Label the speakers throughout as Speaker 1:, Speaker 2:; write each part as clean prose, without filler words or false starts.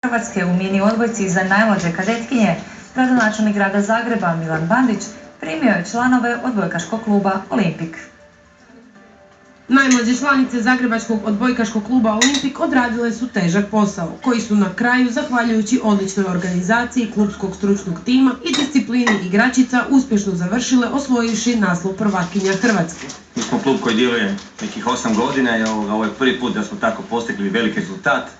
Speaker 1: Hrvatske u mini odbojci za najmlađe kadetkinje, gradonačelnik grada Zagreba Milan Bandić primio je članove odbojkaškog kluba Olimpik.
Speaker 2: Najmlađe članice Zagrebačkog odbojkaškog kluba Olimpik odradile su težak posao, koji su na kraju, zahvaljujući odličnoj organizaciji klubskog stručnog tima i disciplini igračica, uspješno završile osvojivši naslov prvakinja Hrvatske.
Speaker 3: Mi smo klub koji djeluje nekih 8 godina i ovo je prvi put da smo tako postigli veliki rezultat.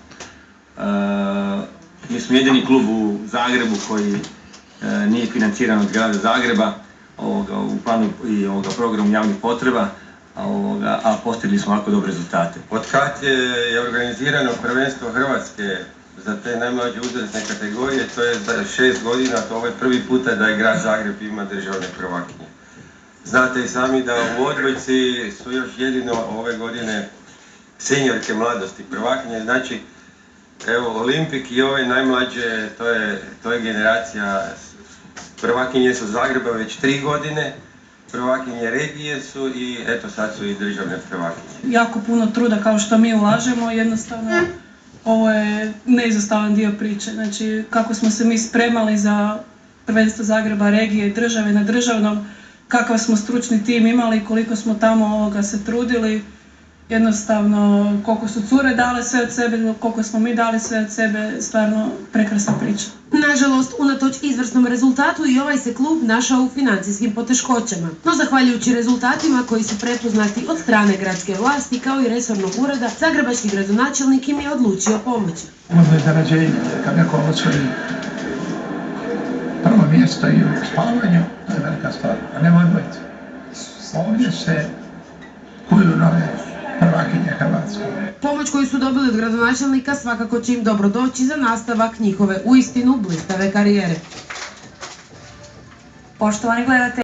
Speaker 3: Mi smo jedini klub u Zagrebu koji nije financiran od grada Zagreba u planu i programu javnih potreba, a postigli smo ovako dobre rezultate.
Speaker 4: Od kad je organizirano prvenstvo Hrvatske za te najmlađe uzrasne kategorije, to je za 6 godina, to ovo je prvi puta da je grad Zagreb ima državne prvakinje. Znate i sami da u odbojci su još jedino ove godine seniorke mladosti prvakinje, znači evo Olimpik i ove najmlađe, to je generacija, prvakinje su Zagreba već 3 godine, prvakinje regije su i eto sad su i državne prvakinje.
Speaker 5: Jako puno truda kao što mi ulažemo, jednostavno ovo je neizostavan dio priče. Znači kako smo se mi spremali za prvenstvo Zagreba, regije i države na državnom, kakav smo stručni tim imali, koliko smo tamo se trudili. Jednostavno, koliko su cure dale sve od sebe, koliko smo mi dali sve od sebe, stvarno prekrasna priča.
Speaker 2: Nažalost, unatoč izvrsnom rezultatu i ovaj se klub našao u financijskim poteškoćama. No, zahvaljujući rezultatima koji su prepoznati od strane gradske vlasti kao i resornog ureda, zagrebački gradonačelnik im je odlučio pomoći.
Speaker 6: Ono je zarađenje, kad neko osvoji prvo mjesto i u spavanju, to je velika stvar, a nema odbojice. Ovdje se kuju nove prvakinje Hrvatske.
Speaker 2: Pomoć koju su dobili od gradonačelnika svakako će im dobro doći za nastavak njihove uistinu blistave karijere.
Speaker 1: Poštovani gledatelji,